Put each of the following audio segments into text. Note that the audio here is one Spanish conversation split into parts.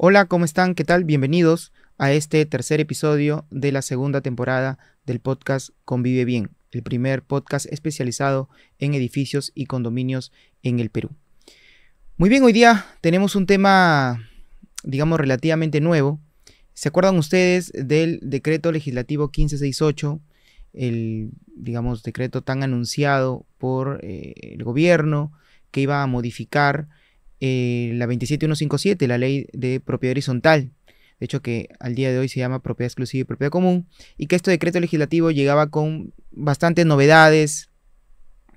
Hola, ¿cómo están? ¿Qué tal? Bienvenidos a este tercer episodio de la segunda temporada del podcast Convive Bien, el primer podcast especializado en edificios y condominios en el Perú. Muy bien, hoy día tenemos un tema, digamos, relativamente nuevo. ¿Se acuerdan ustedes del decreto legislativo 1568? El, digamos, decreto tan anunciado por el gobierno que iba a modificar la 27157, la ley de propiedad horizontal, de hecho que al día de hoy se llama propiedad exclusiva y propiedad común, y que este decreto legislativo llegaba con bastantes novedades,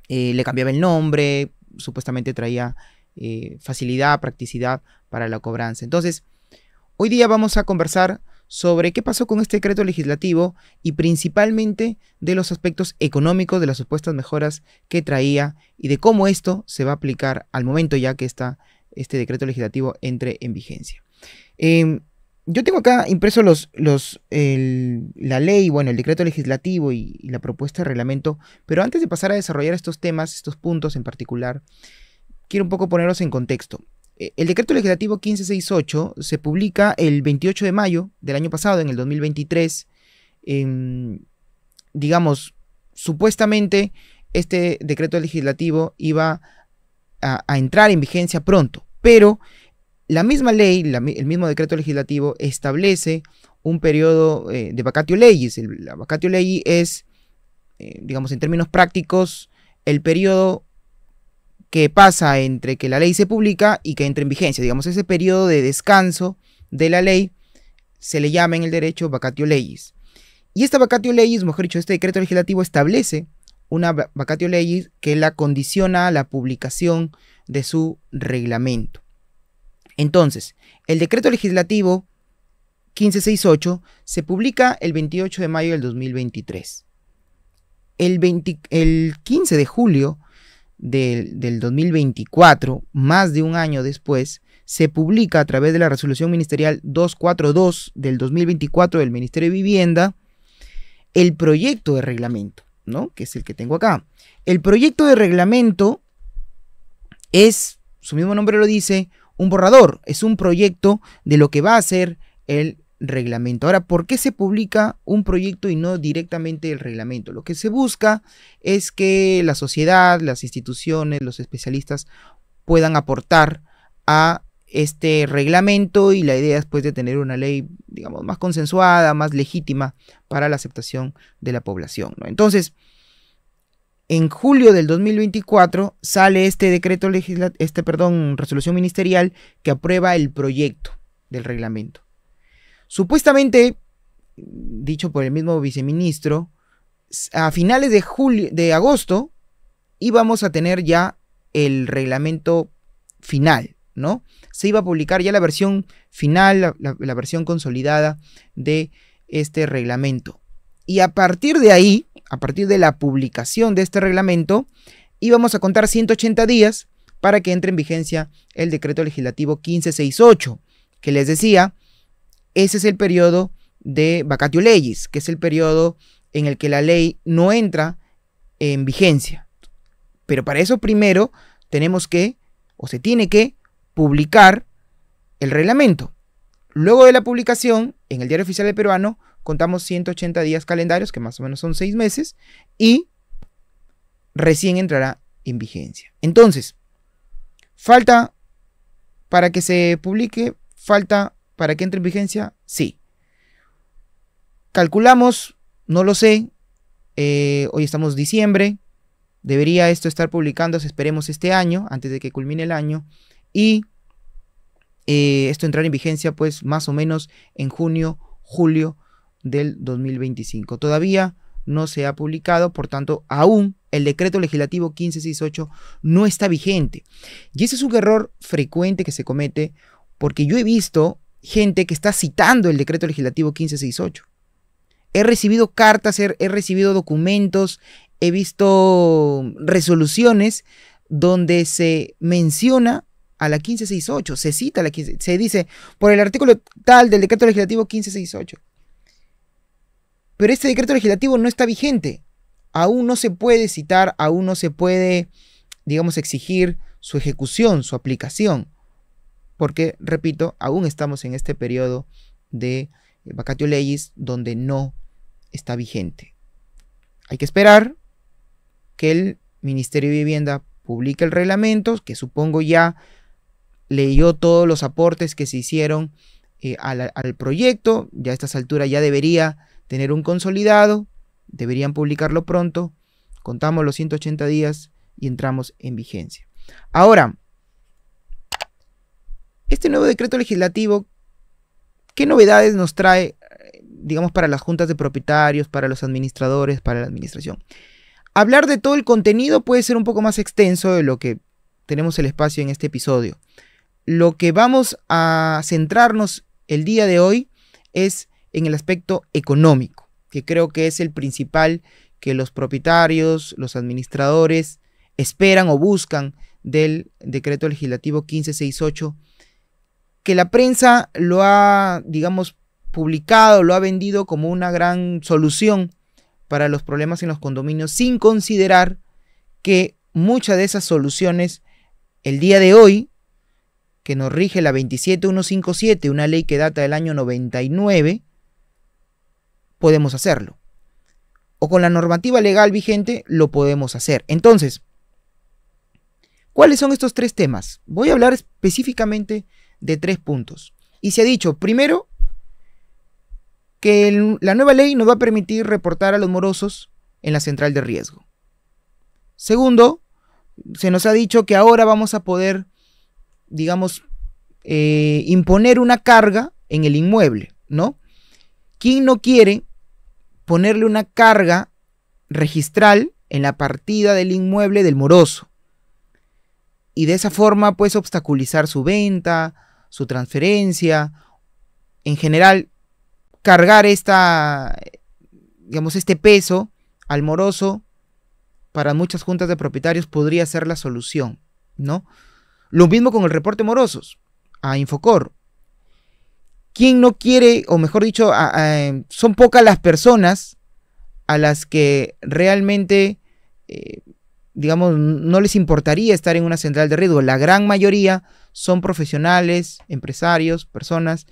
le cambiaba el nombre, supuestamente traía facilidad, practicidad para la cobranza. Entonces, hoy día vamos a conversar sobre qué pasó con este decreto legislativo y principalmente de los aspectos económicos, de las supuestas mejoras que traía y de cómo esto se va a aplicar al momento ya que este decreto legislativo entre en vigencia. Yo tengo acá impreso la ley, bueno, el decreto legislativo y la propuesta de reglamento, pero antes de pasar a desarrollar estos temas, estos puntos en particular, quiero un poco ponerlos en contexto. El decreto legislativo 1568 se publica el 28 de mayo del año pasado, en el 2023. Digamos, supuestamente este decreto legislativo iba a entrar en vigencia pronto, pero la misma ley, el mismo decreto legislativo establece un periodo de vacatio legis. La vacatio legis es, digamos, en términos prácticos, el periodo que pasa entre que la ley se publica y que entra en vigencia. Digamos, ese periodo de descanso de la ley se le llama en el derecho vacatio legis. Y esta vacatio legis, mejor dicho, este decreto legislativo establece una vacatio legis que la condiciona a la publicación de su reglamento. Entonces, el decreto legislativo 1568 se publica el 28 de mayo del 2023. El 15 de julio del 2024, más de un año después, se publica a través de la resolución ministerial 242 del 2024 del Ministerio de Vivienda el proyecto de reglamento, ¿no? Que es el que tengo acá. El proyecto de reglamento es, su mismo nombre lo dice, un borrador, es un proyecto de lo que va a ser el reglamento. Ahora, ¿por qué se publica un proyecto y no directamente el reglamento? Lo que se busca es que la sociedad, las instituciones, los especialistas puedan aportar a este reglamento, y la idea es pues de tener una ley, digamos, más consensuada, más legítima para la aceptación de la población, ¿no? Entonces, en julio del 2024 sale resolución ministerial que aprueba el proyecto del reglamento. Supuestamente, dicho por el mismo viceministro, a finales de agosto íbamos a tener ya el reglamento final, ¿no? Se iba a publicar ya la versión final, la versión consolidada de este reglamento. Y a partir de ahí, a partir de la publicación de este reglamento, íbamos a contar 180 días para que entre en vigencia el decreto legislativo 1568, que les decía, ese es el periodo de vacatio legis, que es el periodo en el que la ley no entra en vigencia. Pero para eso primero tenemos que, o se tiene que, publicar el reglamento. Luego de la publicación en el Diario Oficial del Peruano, contamos 180 días calendarios, que más o menos son 6 meses, y recién entrará en vigencia. Entonces, falta para que se publique, falta para que entre en vigencia, sí. Calculamos, no lo sé, hoy estamos en diciembre, debería esto estar publicándose, esperemos, este año, antes de que culmine el año, y esto entrar en vigencia pues más o menos en junio, julio del 2025. Todavía no se ha publicado, por tanto, aún el decreto legislativo 1568 no está vigente. Y ese es un error frecuente que se comete, porque yo he visto gente que está citando el decreto legislativo 1568. He recibido cartas, he recibido documentos, he visto resoluciones donde se menciona a la 1568, se cita se dice por el artículo tal del decreto legislativo 1568. Pero este decreto legislativo no está vigente. Aún no se puede citar, aún no se puede, digamos, exigir su ejecución, su aplicación. porque, repito, aún estamos en este periodo de vacatio legis donde no está vigente. Hay que esperar que el Ministerio de Vivienda publique el reglamento, que supongo ya leyó todos los aportes que se hicieron al proyecto. Ya a estas alturas ya debería tener un consolidado, deberían publicarlo pronto, contamos los 180 días y entramos en vigencia. Ahora, este nuevo decreto legislativo, ¿qué novedades nos trae, digamos, para las juntas de propietarios, para los administradores, para la administración? Hablar de todo el contenido puede ser un poco más extenso de lo que tenemos el espacio en este episodio. Lo que vamos a centrarnos el día de hoy es en el aspecto económico, que creo que es el principal que los propietarios, los administradores esperan o buscan del decreto legislativo 1568, que la prensa lo ha, digamos, publicado, lo ha vendido como una gran solución para los problemas en los condominios, sin considerar que muchas de esas soluciones, el día de hoy, que nos rige la 27157, una ley que data del año 99, podemos hacerlo. O con la normativa legal vigente lo podemos hacer. Entonces, ¿cuáles son estos tres temas? Voy a hablar específicamente de 3 puntos. Y se ha dicho, primero, que la nueva ley nos va a permitir reportar a los morosos en la central de riesgo. Segundo, se nos ha dicho que ahora vamos a poder, digamos, imponer una carga en el inmueble, ¿no? ¿Quién no quiere ponerle una carga registral en la partida del inmueble del moroso? Y de esa forma, pues, obstaculizar su venta, su transferencia, en general, cargar digamos, este peso al moroso para muchas juntas de propietarios podría ser la solución, ¿no? Lo mismo con el reporte morosos a Infocor. ¿Quién no quiere, o mejor dicho, son pocas las personas a las que realmente, digamos, no les importaría estar en una central de riesgo? La gran mayoría son profesionales, empresarios, personas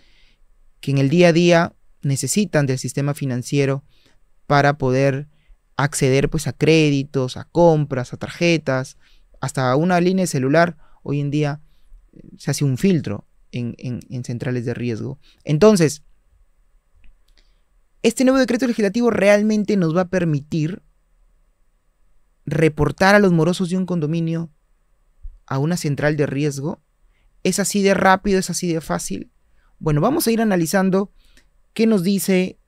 que en el día a día necesitan del sistema financiero para poder acceder, pues, a créditos, a compras, a tarjetas, hasta una línea de celular. Hoy en día se hace un filtro en centrales de riesgo. Entonces, este nuevo decreto legislativo realmente nos va a permitir reportar a los morosos de un condominio a una central de riesgo. ¿Es así de rápido? ¿Es así de fácil? Bueno, vamos a ir analizando qué nos dice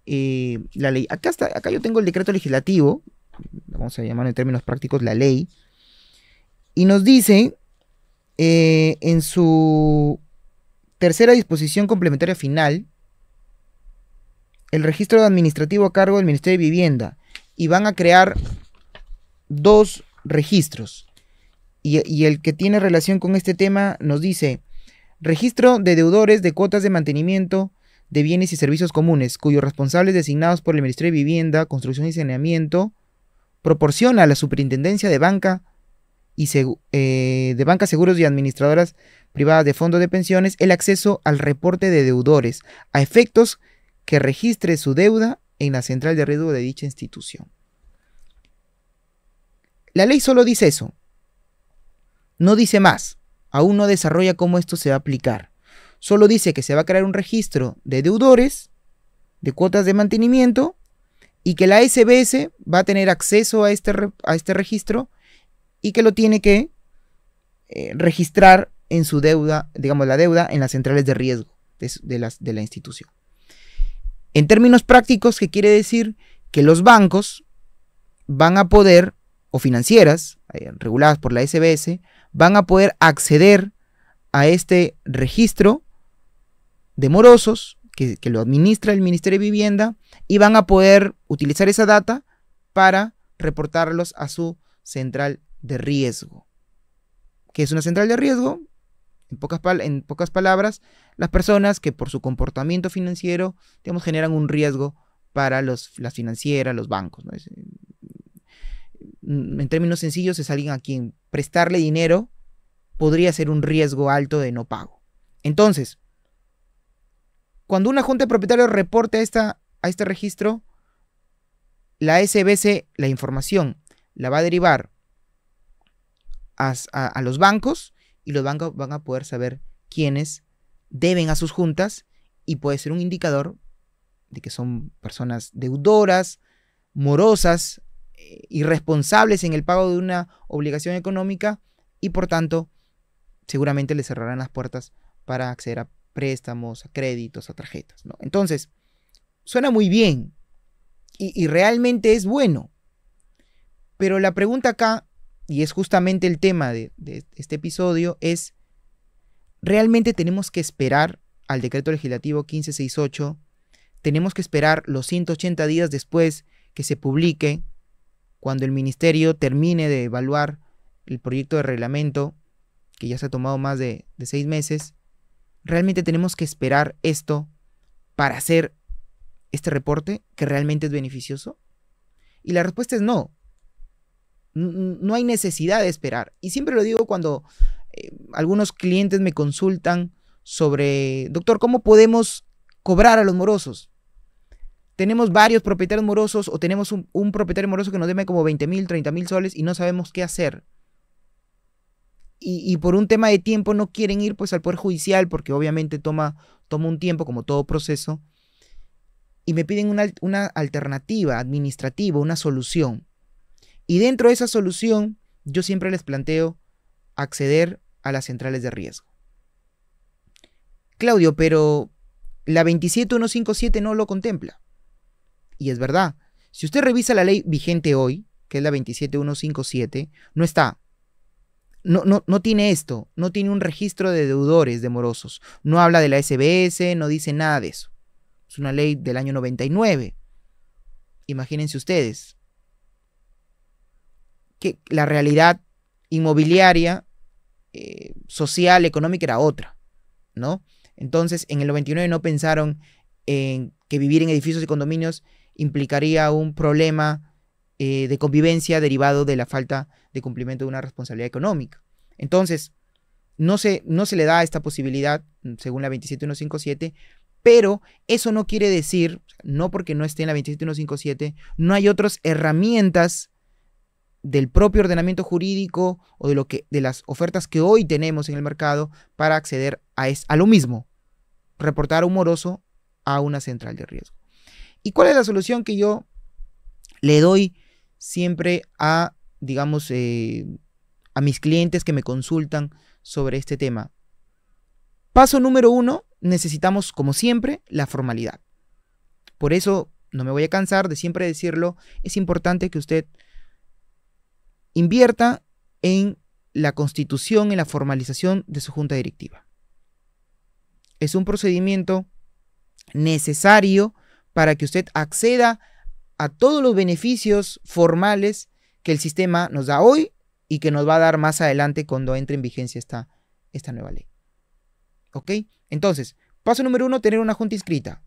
la ley. Acá yo tengo el decreto legislativo, vamos a llamar en términos prácticos la ley, y nos dice en su tercera disposición complementaria final, el registro administrativo a cargo del Ministerio de Vivienda, y van a crear 2 registros, y el que tiene relación con este tema nos dice: registro de deudores de cuotas de mantenimiento de bienes y servicios comunes, cuyos responsables designados por el Ministerio de Vivienda, Construcción y Saneamiento proporciona a la Superintendencia de Banca Seguros y Administradoras Privadas de Fondos de Pensiones el acceso al reporte de deudores a efectos que registre su deuda en la central de riesgo de dicha institución. La ley solo dice eso, no dice más, aún no desarrolla cómo esto se va a aplicar. Solo dice que se va a crear un registro de deudores de cuotas de mantenimiento y que la SBS va a tener acceso a este registro y que lo tiene que registrar en su deuda, digamos, la deuda en las centrales de riesgo de la institución. En términos prácticos, ¿qué quiere decir? Que los bancos van a poder, o financieras reguladas por la SBS, van a poder acceder a este registro de morosos que lo administra el Ministerio de Vivienda y van a poder utilizar esa data para reportarlos a su central de riesgo. ¿Qué es una central de riesgo? En pocas palabras, las personas que por su comportamiento financiero, digamos, generan un riesgo para las financieras, los bancos, ¿no? En términos sencillos, es alguien a quien prestarle dinero podría ser un riesgo alto de no pago. Entonces, cuando una junta de propietarios reporte a este registro, la SBC, la información, la va a derivar a los bancos, y los bancos van a poder saber quiénes deben a sus juntas, y puede ser un indicador de que son personas deudoras, morosas, irresponsables en el pago de una obligación económica, y por tanto seguramente les cerrarán las puertas para acceder a préstamos, a créditos, a tarjetas, ¿no? Entonces, suena muy bien y realmente es bueno, pero la pregunta acá, y es justamente el tema de este episodio, es: ¿realmente tenemos que esperar al decreto legislativo 1568? ¿Tenemos que esperar los 180 días después que se publique, cuando el ministerio termine de evaluar el proyecto de reglamento, que ya se ha tomado más de 6 meses? ¿Realmente tenemos que esperar esto para hacer este reporte que realmente es beneficioso? Y la respuesta es no. No hay necesidad de esperar. Y siempre lo digo cuando algunos clientes me consultan sobre: doctor, ¿cómo podemos cobrar a los morosos? Tenemos varios propietarios morosos, o tenemos un propietario moroso que nos debe como 20.000, 30.000 soles y no sabemos qué hacer. Y por un tema de tiempo no quieren ir pues al Poder Judicial, porque obviamente toma un tiempo, como todo proceso, y me piden una alternativa administrativa, una solución. Y dentro de esa solución, yo siempre les planteo acceder a las centrales de riesgo. Claudio, pero la 27157 no lo contempla. Y es verdad. Si usted revisa la ley vigente hoy, que es la 27157, no está. No tiene esto, no tiene un registro de deudores de morosos, no habla de la SBS, no dice nada de eso. Es una ley del año 99. Imagínense ustedes que la realidad inmobiliaria, social, económica era otra, ¿no? Entonces, en el 99 no pensaron en que vivir en edificios y condominios implicaría un problema de convivencia derivado de la falta de cumplimiento de una responsabilidad económica. Entonces, no se le da esta posibilidad según la 27157, pero eso no quiere decir, no porque no esté en la 27157, no hay otras herramientas del propio ordenamiento jurídico o de las ofertas que hoy tenemos en el mercado para acceder a lo mismo: reportar a un moroso a una central de riesgo. ¿Y cuál es la solución que yo le doy siempre a, digamos, a mis clientes que me consultan sobre este tema? Paso número 1, necesitamos, como siempre, la formalidad. Por eso, no me voy a cansar de siempre decirlo, es importante que usted invierta en la constitución, en la formalización de su junta directiva. Es un procedimiento necesario para que usted acceda a todos los beneficios formales que el sistema nos da hoy y que nos va a dar más adelante cuando entre en vigencia esta nueva ley. ¿Ok? Entonces, paso número 1, tener una junta inscrita.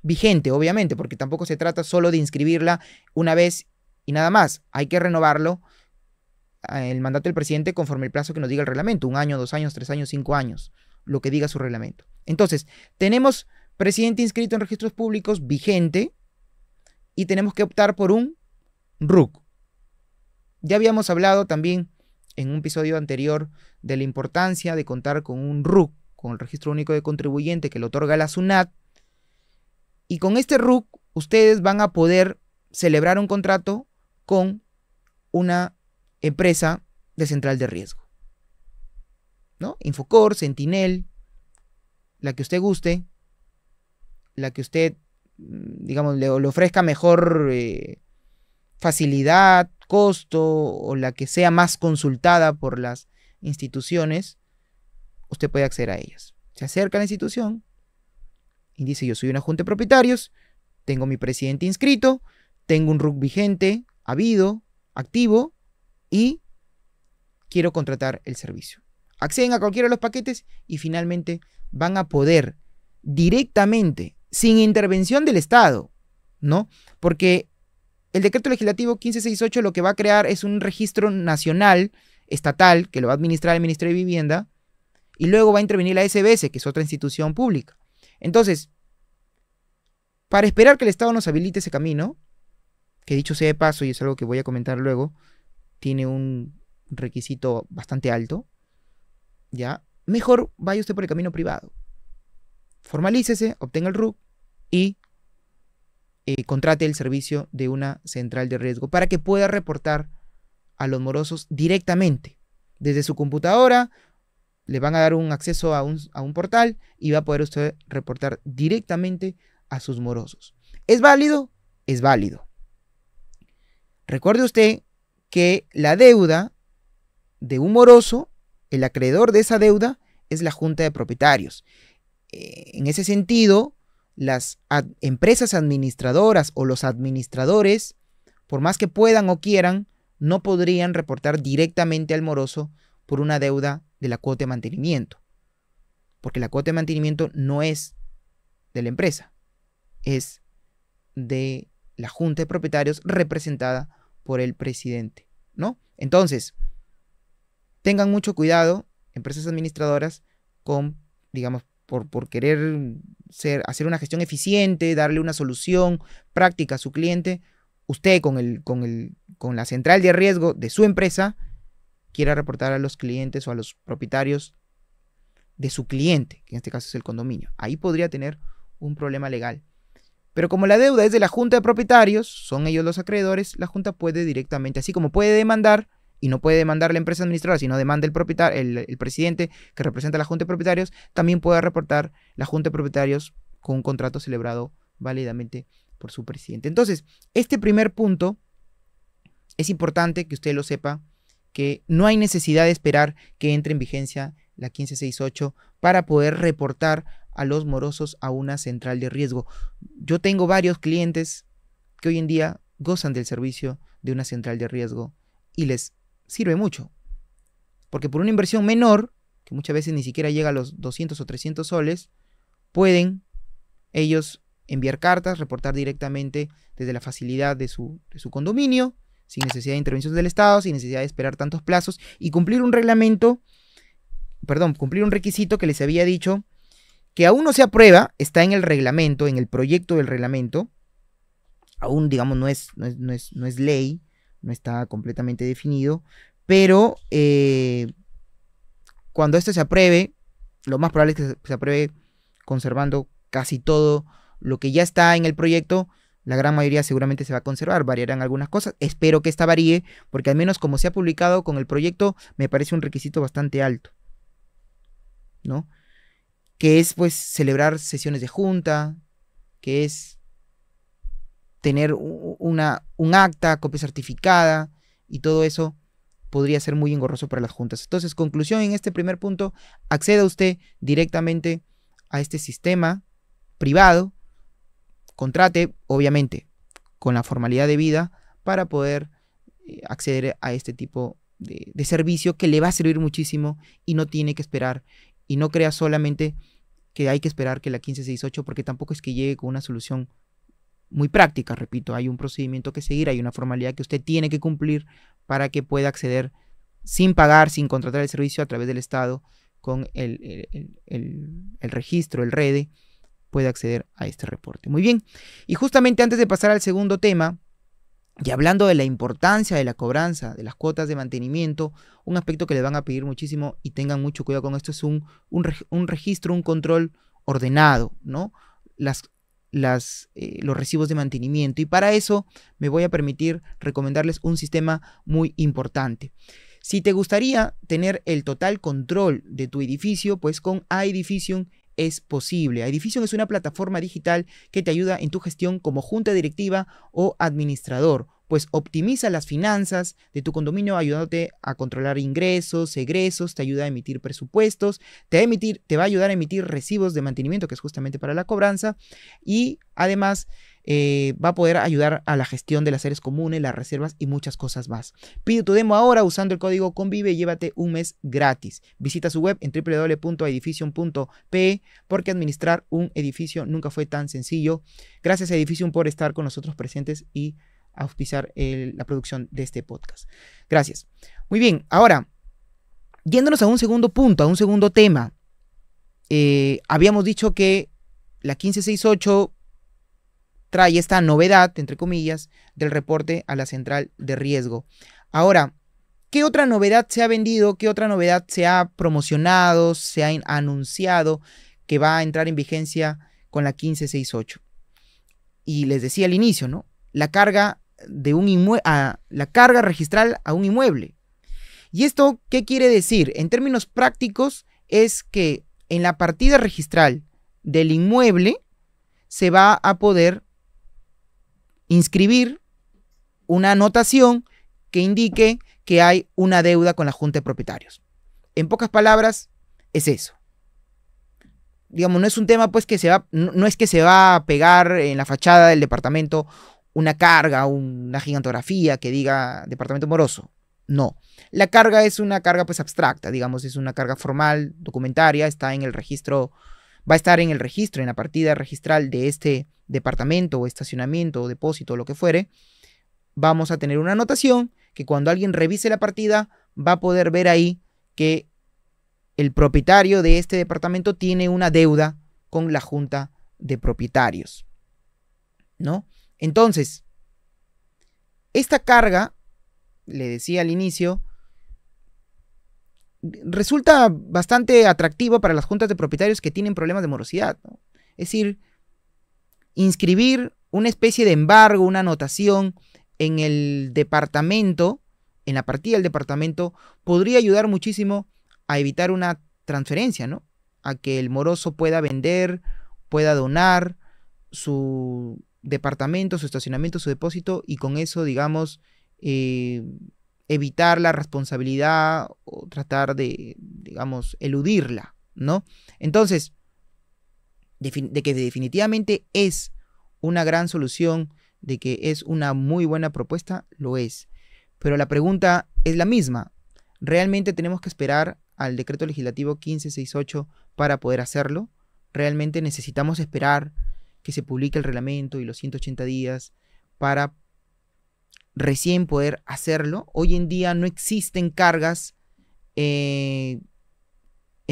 Vigente, obviamente, porque tampoco se trata solo de inscribirla una vez y nada más. Hay que renovarlo, el mandato del presidente, conforme el plazo que nos diga el reglamento: 1 año, 2 años, 3 años, 5 años, lo que diga su reglamento. Entonces, tenemos presidente inscrito en registros públicos vigente y tenemos que optar por un RUC. Ya habíamos hablado también en un episodio anterior de la importancia de contar con un RUC, con el Registro Único de Contribuyente, que lo otorga la SUNAT, y con este RUC ustedes van a poder celebrar un contrato con una empresa de central de riesgo, ¿no? Infocor, Sentinel, la que usted guste, la que usted, digamos, le ofrezca mejor facilidad, costo, o la que sea más consultada por las instituciones, usted puede acceder a ellas. Se acerca a la institución y dice: yo soy una junta de propietarios, tengo mi presidente inscrito, tengo un RUC vigente, habido, activo, y quiero contratar el servicio. Acceden a cualquiera de los paquetes y finalmente van a poder directamente, sin intervención del Estado, ¿no? Porque el decreto legislativo 1568 lo que va a crear es un registro nacional, estatal, que lo va a administrar el Ministerio de Vivienda, y luego va a intervenir la SBS, que es otra institución pública. Entonces, para esperar que el Estado nos habilite ese camino, que dicho sea de paso, y es algo que voy a comentar luego, tiene un requisito bastante alto, ¿ya? Mejor vaya usted por el camino privado. Formalícese, obtenga el RUC y contrate el servicio de una central de riesgo para que pueda reportar a los morosos directamente. Desde su computadora le van a dar un acceso a un portal y va a poder usted reportar directamente a sus morosos. ¿Es válido? Es válido. Recuerde usted que la deuda de un moroso, el acreedor de esa deuda, es la junta de propietarios. En ese sentido, las empresas administradoras o los administradores, por más que puedan o quieran, no podrían reportar directamente al moroso por una deuda de la cuota de mantenimiento. Porque la cuota de mantenimiento no es de la empresa, es de la junta de propietarios representada por el presidente, ¿no? Entonces, tengan mucho cuidado, empresas administradoras, con, digamos, por querer hacer una gestión eficiente, darle una solución práctica a su cliente, usted con la central de riesgo de su empresa quiera reportar a los clientes o a los propietarios de su cliente, que en este caso es el condominio. Ahí podría tener un problema legal. Pero como la deuda es de la junta de propietarios, son ellos los acreedores, la junta puede directamente, así como puede demandar, y no puede demandar la empresa administradora, sino demanda el presidente que representa a la junta de propietarios, también puede reportar la junta de propietarios con un contrato celebrado válidamente por su presidente. Entonces, este primer punto es importante que usted lo sepa, que no hay necesidad de esperar que entre en vigencia la 1568 para poder reportar a los morosos a una central de riesgo. Yo tengo varios clientes que hoy en día gozan del servicio de una central de riesgo y les sirve mucho, porque por una inversión menor, que muchas veces ni siquiera llega a los 200 o 300 soles, pueden ellos enviar cartas, reportar directamente desde la facilidad de su condominio, sin necesidad de intervención del Estado, sin necesidad de esperar tantos plazos y cumplir un requisito que les había dicho, que aún no se aprueba, está en el reglamento, en el proyecto del reglamento, aún, digamos, no es ley, no está completamente definido, pero cuando esto se apruebe, lo más probable es que se apruebe conservando casi todo lo que ya está en el proyecto. La gran mayoría seguramente se va a conservar, variarán algunas cosas. Espero que esta varíe, porque al menos como se ha publicado con el proyecto, me parece un requisito bastante alto, ¿no? Que es, pues, celebrar sesiones de junta, que es tener un acta, copia certificada, y todo eso podría ser muy engorroso para las juntas. Entonces, conclusión en este primer punto, acceda usted directamente a este sistema privado, contrate, obviamente, con la formalidad debida para poder acceder a este tipo de servicio que le va a servir muchísimo y no tiene que esperar. Y no crea solamente que hay que esperar que la 1568, porque tampoco es que llegue con una solución muy práctica, repito, hay un procedimiento que seguir, hay una formalidad que usted tiene que cumplir para que pueda acceder sin pagar, sin contratar el servicio a través del Estado, con el registro, el REDE, puede acceder a este reporte. Muy bien, y justamente antes de pasar al segundo tema, y hablando de la importancia de la cobranza de las cuotas de mantenimiento, un aspecto que les van a pedir muchísimo y tengan mucho cuidado con esto es un registro, un control ordenado, ¿no? Los recibos de mantenimiento, y para eso me voy a permitir recomendarles un sistema muy importante. Si te gustaría tener el total control de tu edificio, pues con iEdificio es posible. iEdificio es una plataforma digital que te ayuda en tu gestión como junta directiva o administrador, pues optimiza las finanzas de tu condominio ayudándote a controlar ingresos, egresos, te ayuda a emitir presupuestos, te va a ayudar a emitir recibos de mantenimiento, que es justamente para la cobranza, y además va a poder ayudar a la gestión de las áreas comunes, las reservas y muchas cosas más. Pide tu demo ahora usando el código CONVIVE y llévate un mes gratis. Visita su web en www.edificio.pe, porque administrar un edificio nunca fue tan sencillo. Gracias a Edificio por estar con nosotros presentes y auspiciar la producción de este podcast. Gracias. Muy bien, ahora Yéndonos a un segundo punto, a un segundo tema, habíamos dicho que la 1568 trae esta novedad, entre comillas, del reporte a la central de riesgo. Ahora, ¿qué otra novedad se ha vendido? ¿Qué otra novedad se ha promocionado, se ha anunciado que va a entrar en vigencia con la 1568? Y les decía al inicio, ¿no? La carga de la carga registral a un inmueble. ¿Y esto qué quiere decir? En términos prácticos, es que en la partida registral del inmueble se va a poder inscribir una anotación que indique que hay una deuda con la Junta de Propietarios. En pocas palabras, es eso. Digamos, no es un tema pues que no es que se va a pegar en la fachada del departamento una carga, una gigantografía que diga departamento moroso. No. La carga es una carga pues abstracta, digamos, es una carga formal, documentaria, está en el registro, va a estar en el registro, en la partida registral de este departamento o estacionamiento o depósito o lo que fuere. Vamos a tener una anotación que cuando alguien revise la partida va a poder ver ahí que el propietario de este departamento tiene una deuda con la Junta de Propietarios, ¿no? Entonces, esta carga, le decía al inicio, resulta bastante atractiva para las juntas de propietarios que tienen problemas de morosidad, ¿no? Es decir, inscribir una especie de embargo, una anotación en el departamento, en la partida del departamento, podría ayudar muchísimo a evitar una transferencia, ¿no? A que el moroso pueda vender, pueda donar su departamento, su estacionamiento, su depósito, y con eso, digamos, evitar la responsabilidad o tratar de, digamos, eludirla, ¿no? Entonces, de que definitivamente es una gran solución, de que es una muy buena propuesta, lo es. Pero la pregunta es la misma. ¿Realmente tenemos que esperar al decreto legislativo 1568 para poder hacerlo? ¿Realmente necesitamos esperar que se publique el reglamento y los 180 días para recién poder hacerlo? Hoy en día no existen cargas en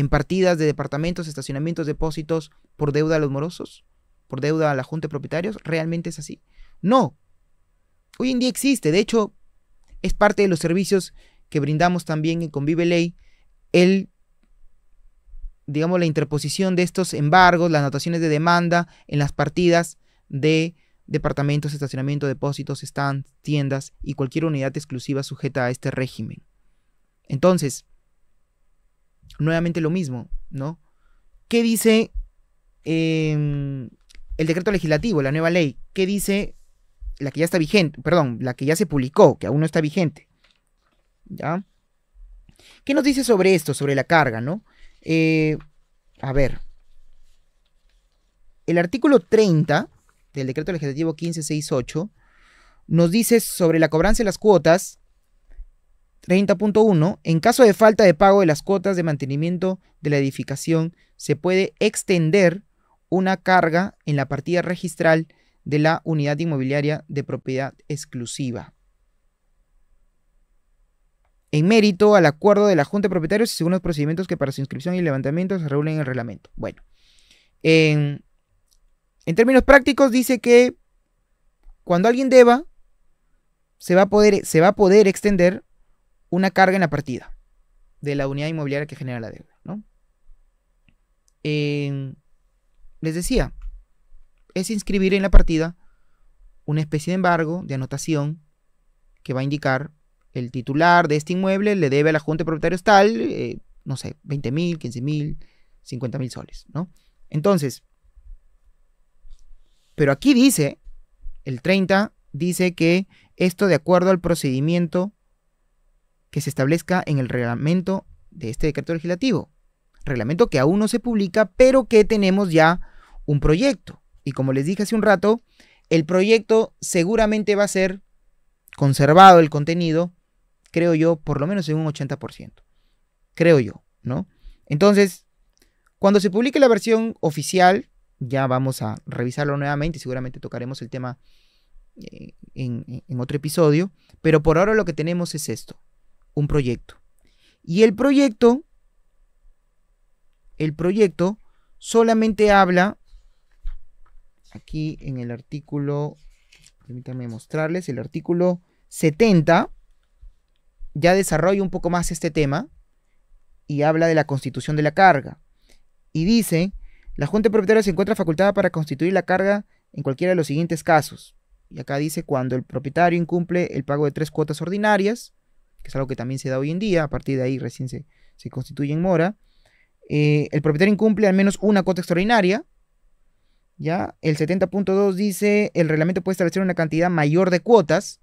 partidas de departamentos, estacionamientos, depósitos por deuda a los morosos, por deuda a la Junta de Propietarios. ¿Realmente es así? No. Hoy en día existe. De hecho, es parte de los servicios que brindamos también en Convive Ley, digamos, la interposición de estos embargos, las anotaciones de demanda en las partidas de departamentos, estacionamiento, depósitos, stands, tiendas y cualquier unidad exclusiva sujeta a este régimen. Entonces, nuevamente lo mismo, ¿no? ¿Qué dice el decreto legislativo, la nueva ley? ¿Qué dice la que ya está vigente? Perdón, la que ya se publicó, que aún no está vigente. ¿Ya? ¿Qué nos dice sobre esto, sobre la carga, ¿no? A ver. El artículo 30 del decreto legislativo 1568 nos dice sobre la cobranza de las cuotas. 30.1. En caso de falta de pago de las cuotas de mantenimiento de la edificación, se puede extender una carga en la partida registral de la unidad inmobiliaria de propiedad exclusiva, en mérito al acuerdo de la Junta de Propietarios y según los procedimientos que para su inscripción y levantamiento se regulen en el reglamento. Bueno, en términos prácticos dice que cuando alguien deba, se va a poder extender una carga en la partida de la unidad inmobiliaria que genera la deuda, ¿no? Les decía, es inscribir en la partida una especie de embargo, de anotación, que va a indicar el titular de este inmueble le debe a la Junta de Propietarios tal, no sé, 20.000, 15.000, 50.000 soles, ¿no? Entonces, pero aquí dice, el 30 dice que esto de acuerdo al procedimiento que se establezca en el reglamento de este decreto legislativo. Reglamento que aún no se publica, pero que tenemos ya un proyecto. Y como les dije hace un rato, el proyecto seguramente va a ser conservado el contenido, creo yo, por lo menos en un 80%. Creo yo, ¿no? Entonces, cuando se publique la versión oficial, ya vamos a revisarlo nuevamente y seguramente tocaremos el tema en otro episodio, pero por ahora lo que tenemos es esto, un proyecto. Y el proyecto solamente habla, aquí en el artículo, permítanme mostrarles, el artículo 70, ya desarrolla un poco más este tema y habla de la constitución de la carga. Y dice, la Junta Propietaria se encuentra facultada para constituir la carga en cualquiera de los siguientes casos. Y acá dice cuando el propietario incumple el pago de 3 cuotas ordinarias, que es algo que también se da hoy en día, a partir de ahí recién se constituye en mora. El propietario incumple al menos una cuota extraordinaria. ¿Ya? El 70.2 dice, el reglamento puede establecer una cantidad mayor de cuotas,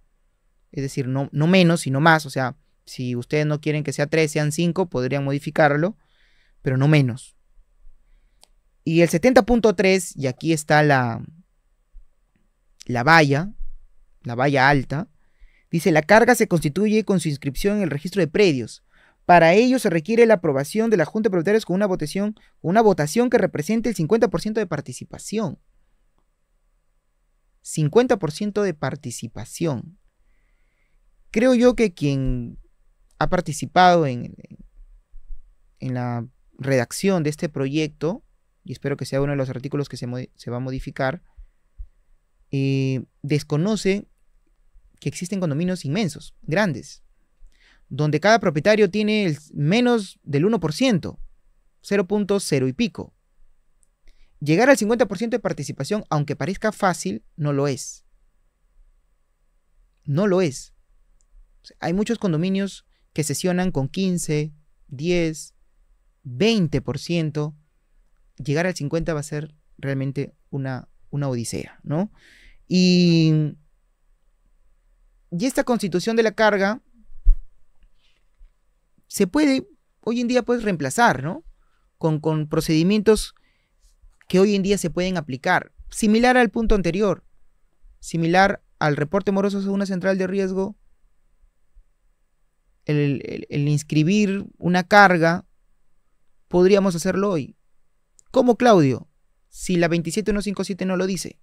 es decir, no menos, sino más. O sea, si ustedes no quieren que sea 3, sean 5, podrían modificarlo, pero no menos. Y el 70.3, y aquí está la valla alta, dice, la carga se constituye con su inscripción en el registro de predios. Para ello se requiere la aprobación de la Junta de Propietarios con una votación que represente el 50% de participación. 50% de participación. Creo yo que quien ha participado en la redacción de este proyecto, y espero que sea uno de los artículos que se va a modificar, desconoce que existen condominios inmensos, grandes, donde cada propietario tiene menos del 1%, 0.0 y pico. Llegar al 50% de participación, aunque parezca fácil, no lo es. No lo es. Hay muchos condominios que sesionan con 15, 10, 20%. Llegar al 50% va a ser realmente una odisea, ¿no? Y esta constitución de la carga se puede, hoy en día puedes reemplazar, ¿no? Con procedimientos que hoy en día se pueden aplicar. Similar al punto anterior, similar al reporte moroso a una central de riesgo, el inscribir una carga, podríamos hacerlo hoy. ¿Cómo, Claudio? Si la 27157 no lo dice.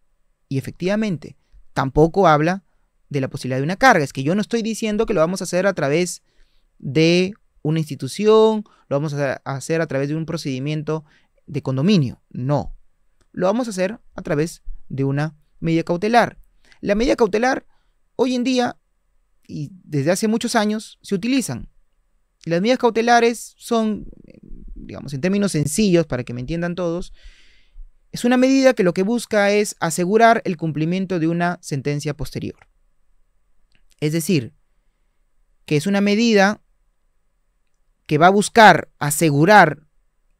Y efectivamente, tampoco habla de la posibilidad de una carga. Es que yo no estoy diciendo que lo vamos a hacer a través de una institución, lo vamos a hacer a través de un procedimiento de condominio. No. Lo vamos a hacer a través de una medida cautelar. La medida cautelar, hoy en día, y desde hace muchos años, se utilizan. Las medidas cautelares son, digamos, en términos sencillos, para que me entiendan todos, es una medida que lo que busca es asegurar el cumplimiento de una sentencia posterior. Es decir, que es una medida que va a buscar asegurar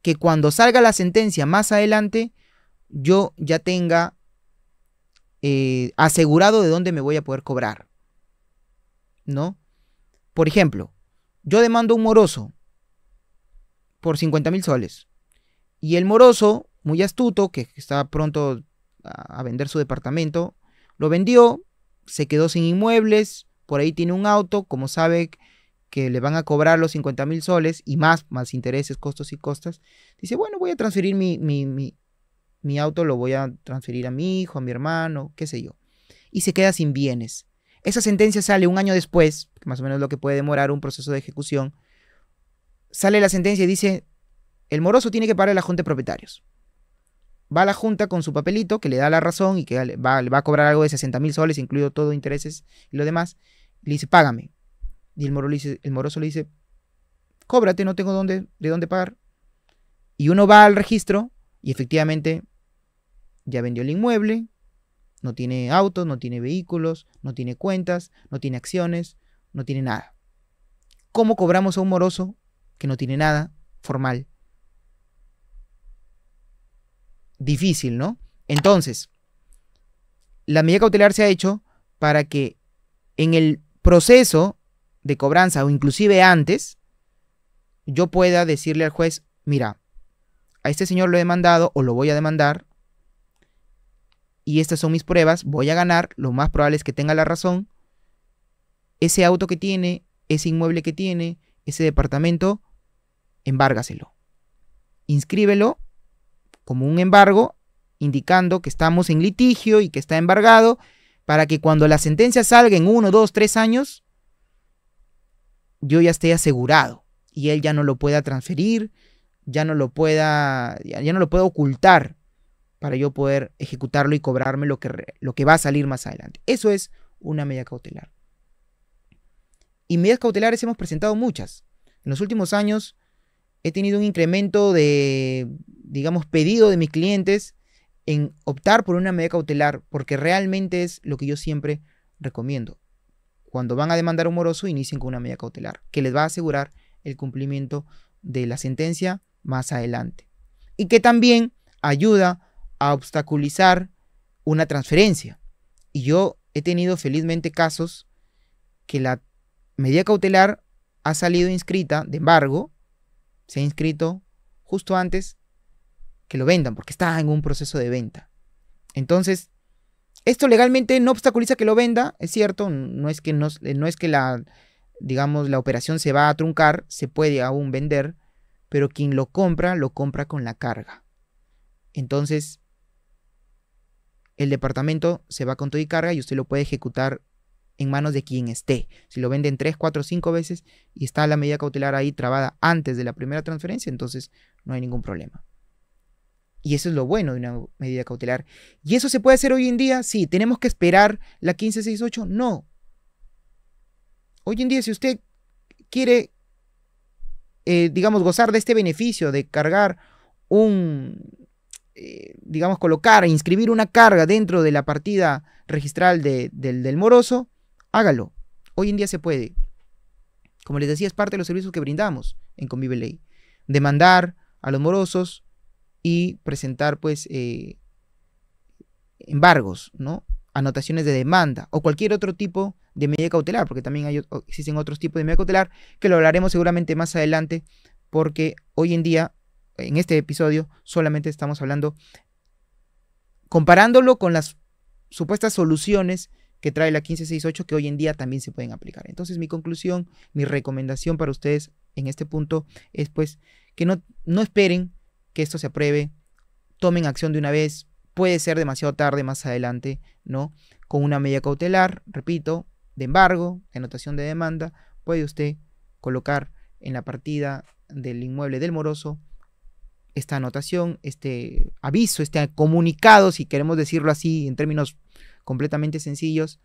que cuando salga la sentencia más adelante, yo ya tenga asegurado de dónde me voy a poder cobrar, ¿no? Por ejemplo, yo demando a un moroso por 50.000 soles y el moroso, muy astuto, que estaba pronto a vender su departamento, lo vendió, se quedó sin inmuebles, por ahí tiene un auto, como sabe que le van a cobrar los 50.000 soles y más intereses, costos y costas, dice, bueno, voy a transferir mi auto, lo voy a transferir a mi hijo, a mi hermano, qué sé yo, y se queda sin bienes. Esa sentencia sale un año después, que más o menos es lo que puede demorar un proceso de ejecución. Sale la sentencia y dice, el moroso tiene que pagar a la Junta de Propietarios. Va a la Junta con su papelito, que le da la razón y que le va a cobrar algo de 60.000 soles, incluido todo intereses y lo demás, y le dice, págame. Y el moroso le dice, cóbrate, no tengo de dónde pagar. Y uno va al registro y efectivamente ya vendió el inmueble, no tiene autos, no tiene vehículos, no tiene cuentas, no tiene acciones, no tiene nada. ¿Cómo cobramos a un moroso que no tiene nada formal? Difícil, ¿no? Entonces, la medida cautelar se ha hecho para que en el proceso de cobranza o inclusive antes, yo pueda decirle al juez, mira, a este señor lo he demandado o lo voy a demandar y estas son mis pruebas, voy a ganar, lo más probable es que tenga la razón, ese auto que tiene, ese inmueble que tiene, ese departamento, embárgaselo. Inscríbelo como un embargo, indicando que estamos en litigio y que está embargado, para que cuando la sentencia salga en 1, 2, 3 años, yo ya esté asegurado y él ya no lo pueda transferir, ya no lo pueda ocultar para yo poder ejecutarlo y cobrarme lo que va a salir más adelante. Eso es una medida cautelar. Y medidas cautelares hemos presentado muchas. En los últimos años he tenido un incremento de, digamos, pedido de mis clientes en optar por una medida cautelar, porque realmente es lo que yo siempre recomiendo. Cuando van a demandar a un moroso, inicien con una medida cautelar, que les va a asegurar el cumplimiento de la sentencia más adelante. Y que también ayuda a obstaculizar una transferencia. Y yo he tenido felizmente casos que la medida cautelar ha salido inscrita de embargo, se ha inscrito justo antes que lo vendan, porque está en un proceso de venta. Entonces, esto legalmente no obstaculiza que lo venda, es cierto, no es que la, digamos, la operación se va a truncar, se puede aún vender, pero quien lo compra con la carga. Entonces, el departamento se va con todo y carga y usted lo puede ejecutar en manos de quien esté. Si lo venden 3, 4, 5 veces y está la medida cautelar ahí trabada antes de la primera transferencia, entonces no hay ningún problema. Y eso es lo bueno de una medida cautelar. ¿Y eso se puede hacer hoy en día? Sí. ¿Tenemos que esperar la 1568? No. Hoy en día, si usted quiere, digamos, gozar de este beneficio de cargar digamos, colocar e inscribir una carga dentro de la partida registral del moroso, hágalo. Hoy en día se puede. Como les decía, es parte de los servicios que brindamos en Convive Ley. Demandar a los morosos y presentar, pues, embargos, ¿no? Anotaciones de demanda o cualquier otro tipo de medida cautelar, porque también existen otros tipos de medida cautelar que lo hablaremos seguramente más adelante, porque hoy en día, en este episodio, solamente estamos hablando, comparándolo con las supuestas soluciones que trae la 1568 que hoy en día también se pueden aplicar. Entonces, mi conclusión, mi recomendación para ustedes en este punto es, pues, que no esperen que esto se apruebe, tomen acción de una vez, puede ser demasiado tarde más adelante, ¿no? Con una medida cautelar, repito, de embargo, de anotación de demanda, puede usted colocar en la partida del inmueble del moroso esta anotación, este aviso, este comunicado, si queremos decirlo así en términos completamente sencillos,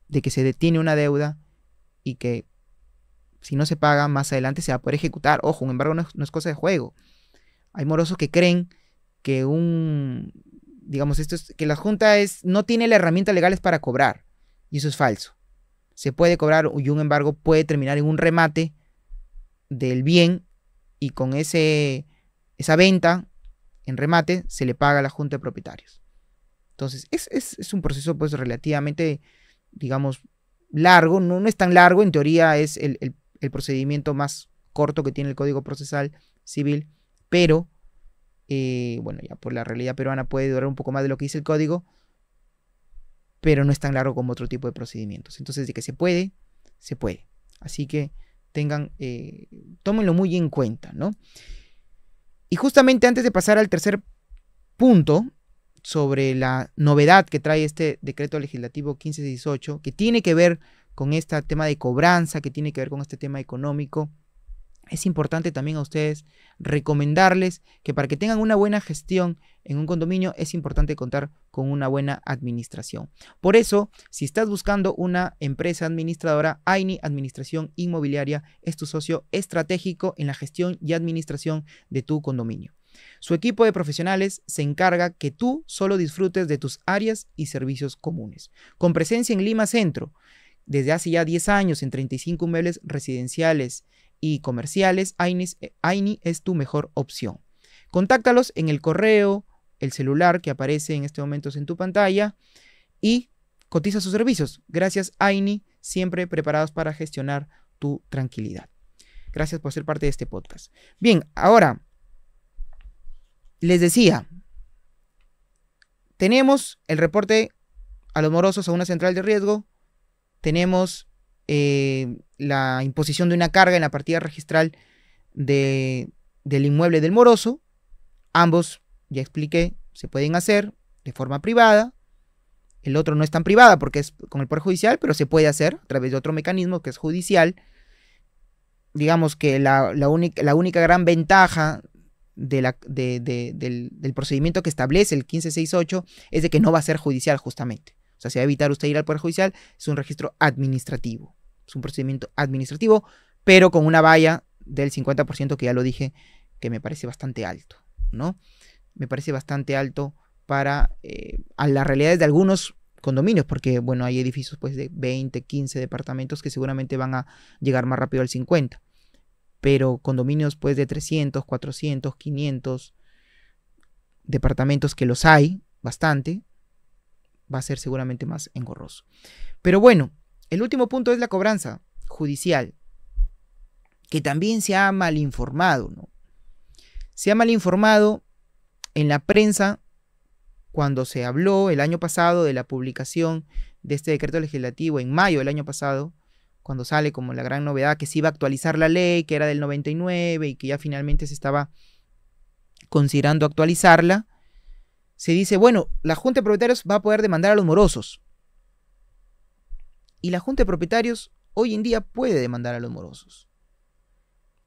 de que se detiene una deuda y que si no se paga más adelante se va a poder ejecutar. Ojo, un embargo no es cosa de juego. Hay morosos que creen que que la Junta no tiene las herramientas legales para cobrar, y eso es falso. Se puede cobrar y un embargo puede terminar en un remate del bien y con esa venta en remate se le paga a la Junta de Propietarios. Entonces es un proceso, pues, relativamente, digamos, largo, no es tan largo, en teoría es el procedimiento más corto que tiene el Código Procesal Civil, pero bueno, ya por la realidad peruana puede durar un poco más de lo que dice el código, pero no es tan largo como otro tipo de procedimientos. Entonces, de que se puede, se puede. Así que tómenlo muy en cuenta, ¿no? Y justamente antes de pasar al tercer punto sobre la novedad que trae este decreto legislativo 1568, que tiene que ver con este tema de cobranza, que tiene que ver con este tema económico, es importante también a ustedes recomendarles que para que tengan una buena gestión en un condominio es importante contar con una buena administración. Por eso, si estás buscando una empresa administradora, Aini Administración Inmobiliaria es tu socio estratégico en la gestión y administración de tu condominio. Su equipo de profesionales se encarga que tú solo disfrutes de tus áreas y servicios comunes. Con presencia en Lima Centro, desde hace ya 10 años en 35 inmuebles residenciales y comerciales, Aini es tu mejor opción. Contáctalos en el correo, el celular que aparece en este momento en tu pantalla y cotiza sus servicios. Gracias, Aini, siempre preparados para gestionar tu tranquilidad. Gracias por ser parte de este podcast. Bien, ahora les decía, tenemos el reporte a los morosos a una central de riesgo, tenemos la imposición de una carga en la partida registral del inmueble del moroso. Ambos, ya expliqué, se pueden hacer de forma privada. El otro no es tan privada porque es con el Poder Judicial, pero se puede hacer a través de otro mecanismo que es judicial. digamos que la única gran ventaja del procedimiento que establece el 1568 es de que no va a ser judicial justamente. O sea, se va a evitar usted ir al Poder Judicial, es un registro administrativo, es un procedimiento administrativo, pero con una valla del 50% que ya lo dije, que me parece bastante alto, ¿no? Me parece bastante alto para a las realidades de algunos condominios, porque, bueno, hay edificios pues de 20, 15 departamentos que seguramente van a llegar más rápido al 50, pero condominios pues de 300, 400, 500 departamentos, que los hay bastante, va a ser seguramente más engorroso. Pero bueno, el último punto es la cobranza judicial, que también se ha mal informado, ¿no? Se ha mal informado en la prensa cuando se habló el año pasado de la publicación de este decreto legislativo en mayo del año pasado, cuando sale como la gran novedad que se iba a actualizar la ley, que era del 99 y que ya finalmente se estaba considerando actualizarla. Se dice, bueno, la Junta de Propietarios va a poder demandar a los morosos. Y la Junta de Propietarios hoy en día puede demandar a los morosos.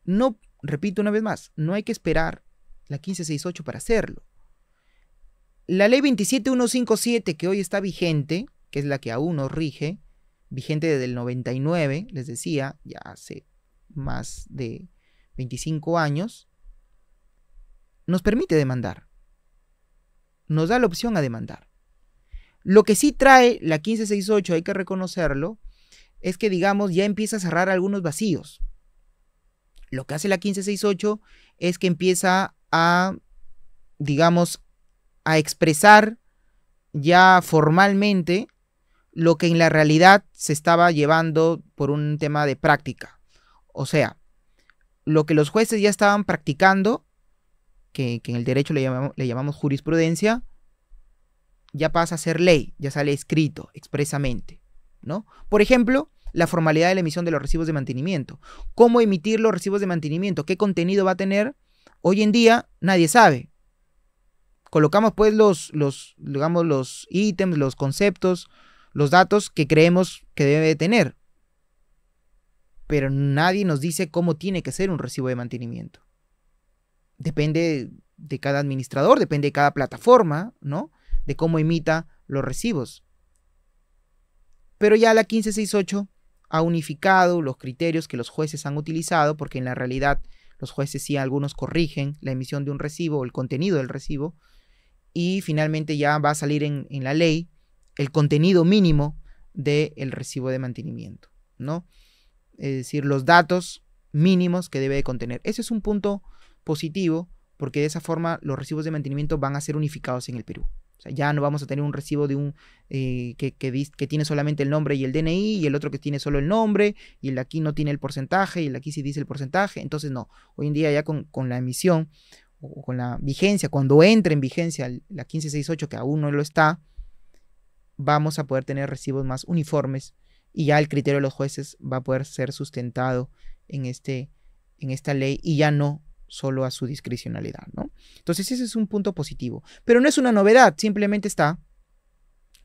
No, repito una vez más, no hay que esperar la 1568 para hacerlo. La ley 27157 que hoy está vigente, que es la que aún nos rige, vigente desde el 99, les decía, ya hace más de 25 años, nos permite demandar. Nos da la opción a demandar. Lo que sí trae la 1568, hay que reconocerlo, es que, digamos, ya empieza a cerrar algunos vacíos. Lo que hace la 1568 es que empieza a, digamos, a expresar ya formalmente lo que en la realidad se estaba llevando por un tema de práctica. O sea, lo que los jueces ya estaban practicando, que en el derecho le llamamos jurisprudencia, ya pasa a ser ley, ya sale escrito expresamente, ¿no? Por ejemplo, la formalidad de la emisión de los recibos de mantenimiento. ¿Cómo emitir los recibos de mantenimiento? ¿Qué contenido va a tener? Hoy en día nadie sabe. Colocamos pues digamos, los ítems, los conceptos, los datos que creemos que debe de tener. Pero nadie nos dice cómo tiene que ser un recibo de mantenimiento. Depende de cada administrador, depende de cada plataforma, ¿no? De cómo emita los recibos. Pero ya la 1568 ha unificado los criterios que los jueces han utilizado, porque en la realidad los jueces sí, algunos corrigen la emisión de un recibo o el contenido del recibo, y finalmente ya va a salir en la ley el contenido mínimo del recibo de mantenimiento, ¿no? Es decir, los datos mínimos que debe de contener. Ese es un punto positivo, porque de esa forma los recibos de mantenimiento van a ser unificados en el Perú. O sea, ya no vamos a tener un recibo de un que tiene solamente el nombre y el DNI, y el otro que tiene solo el nombre, y el de aquí no tiene el porcentaje, y el de aquí sí dice el porcentaje. Entonces no, hoy en día ya con la emisión o con la vigencia, cuando entre en vigencia la 1568, que aún no lo está, vamos a poder tener recibos más uniformes, y ya el criterio de los jueces va a poder ser sustentado en esta ley, y ya no solo a su discrecionalidad, ¿no? Entonces ese es un punto positivo, pero no es una novedad, simplemente está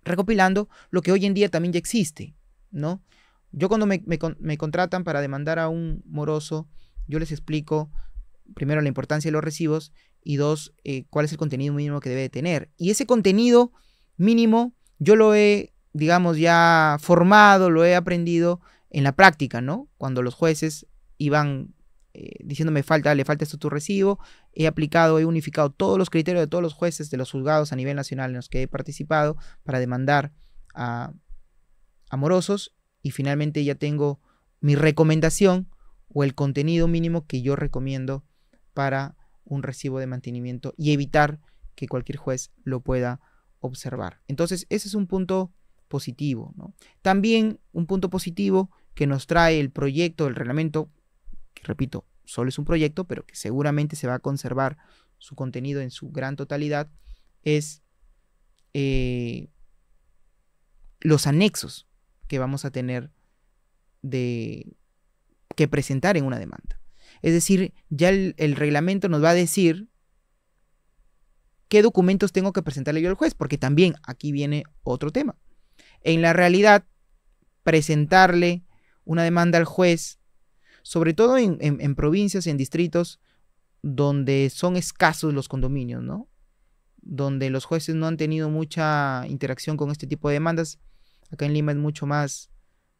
recopilando lo que hoy en día también ya existe, ¿no? Yo cuando me contratan para demandar a un moroso, yo les explico primero la importancia de los recibos, y dos, cuál es el contenido mínimo que debe de tener. Y ese contenido mínimo yo lo he, digamos, ya formado, lo he aprendido en la práctica, ¿no? Cuando los jueces iban diciéndome le falta esto a tu recibo, he unificado todos los criterios de todos los jueces de los juzgados a nivel nacional en los que he participado para demandar a morosos, y finalmente ya tengo mi recomendación o el contenido mínimo que yo recomiendo para un recibo de mantenimiento, y evitar que cualquier juez lo pueda observar. Entonces ese es un punto positivo, ¿no? También un punto positivo que nos trae el proyecto del reglamento, que repito, solo es un proyecto, pero que seguramente se va a conservar su contenido en su gran totalidad, es los anexos que vamos a tener que presentar en una demanda. Es decir, ya el reglamento nos va a decir qué documentos tengo que presentarle yo al juez, porque también aquí viene otro tema. En la realidad, presentarle una demanda al juez sobre todo en provincias, en distritos donde son escasos los condominios, ¿no? Donde los jueces no han tenido mucha interacción con este tipo de demandas. Acá en Lima es mucho más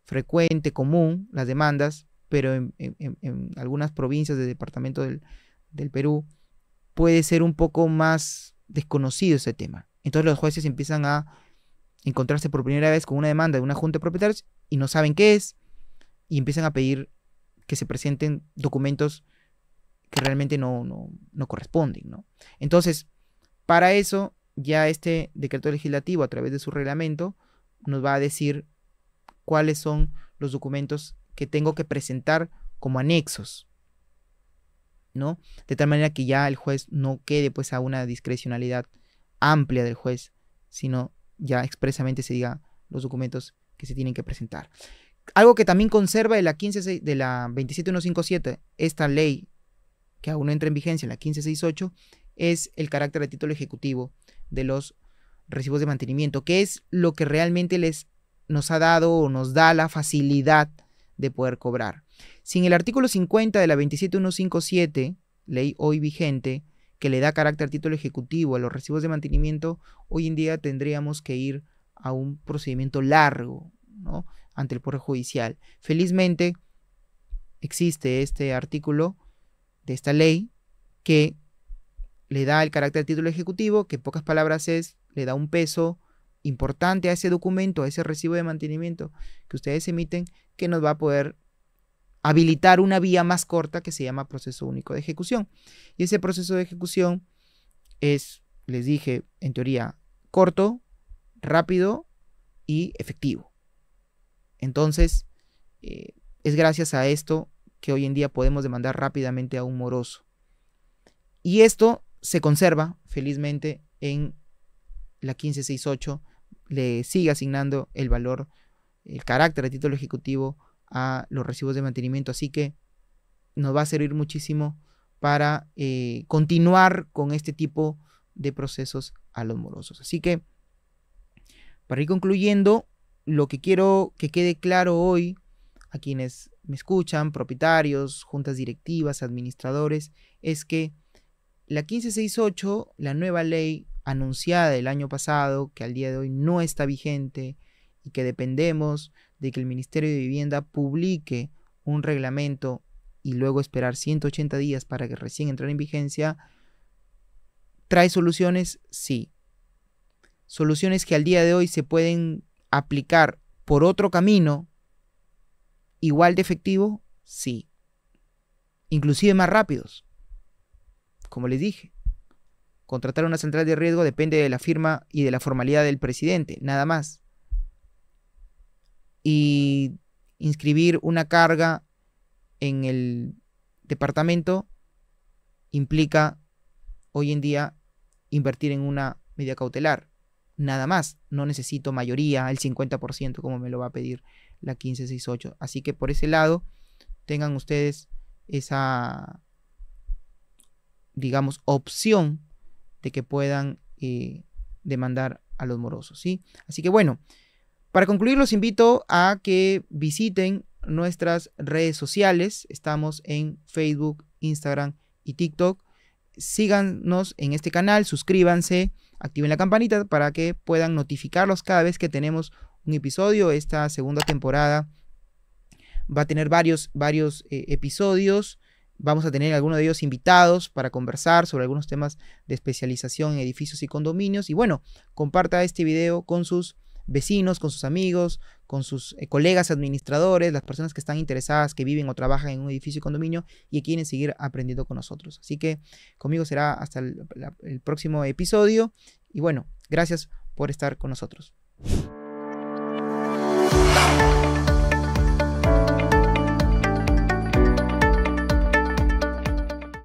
frecuente, común las demandas, pero en algunas provincias del departamento del Perú puede ser un poco más desconocido ese tema. Entonces los jueces empiezan a encontrarse por primera vez con una demanda de una junta de propietarios y no saben qué es, y empiezan a pedir que se presenten documentos que realmente no corresponden, ¿no? Entonces, para eso, ya este decreto legislativo, a través de su reglamento, nos va a decir cuáles son los documentos que tengo que presentar como anexos, ¿no? De tal manera que ya el juez no quede pues a una discrecionalidad amplia del juez, sino ya expresamente se diga los documentos que se tienen que presentar. Algo que también conserva de la 27157, esta ley que aún no entra en vigencia, la 1568, es el carácter de título ejecutivo de los recibos de mantenimiento, que es lo que realmente nos ha dado o nos da la facilidad de poder cobrar. Sin el artículo 50 de la 27157, ley hoy vigente, que le da carácter título ejecutivo a los recibos de mantenimiento, hoy en día tendríamos que ir a un procedimiento largo, ¿no?, ante el Poder Judicial. Felizmente existe este artículo de esta ley que le da el carácter título ejecutivo, que en pocas palabras le da un peso importante a ese documento, a ese recibo de mantenimiento que ustedes emiten, que nos va a poder habilitar una vía más corta que se llama proceso único de ejecución. Y ese proceso de ejecución es, les dije, en teoría, corto, rápido y efectivo. Entonces, es gracias a esto que hoy en día podemos demandar rápidamente a un moroso. Y esto se conserva, felizmente, en la 1568, le sigue asignando el valor, el carácter de título ejecutivo a los recibos de mantenimiento, así que nos va a servir muchísimo para continuar con este tipo de procesos a los morosos. Así que, para ir concluyendo, lo que quiero que quede claro hoy a quienes me escuchan, propietarios, juntas directivas, administradores, es que la 1568, la nueva ley anunciada el año pasado, que al día de hoy no está vigente y que dependemos de que el Ministerio de Vivienda publique un reglamento y luego esperar 180 días para que recién entre en vigencia, ¿trae soluciones? Sí. Soluciones que al día de hoy se pueden aplicar por otro camino igual de efectivo, sí. Inclusive más rápidos. Como les dije, contratar una central de riesgo depende de la firma y de la formalidad del presidente, nada más. Y inscribir una carga en el departamento implica hoy en día invertir en una medida cautelar. Nada más, no necesito mayoría, el 50% como me lo va a pedir la 1568. Así que por ese lado, tengan ustedes esa, digamos, opción de que puedan demandar a los morosos, ¿sí? Así que bueno, para concluir los invito a que visiten nuestras redes sociales. Estamos en Facebook, Instagram y TikTok. Síganos en este canal, suscríbanse, activen la campanita para que puedan notificarlos cada vez que tenemos un episodio. Esta segunda temporada va a tener varios episodios. Vamos a tener algunos de ellos invitados para conversar sobre algunos temas de especialización en edificios y condominios. Y bueno, comparta este video con sus vecinos, con sus amigos, con sus colegas administradores, las personas que están interesadas, que viven o trabajan en un edificio y condominio y quieren seguir aprendiendo con nosotros. Así que conmigo será hasta el próximo episodio. Y bueno, gracias por estar con nosotros.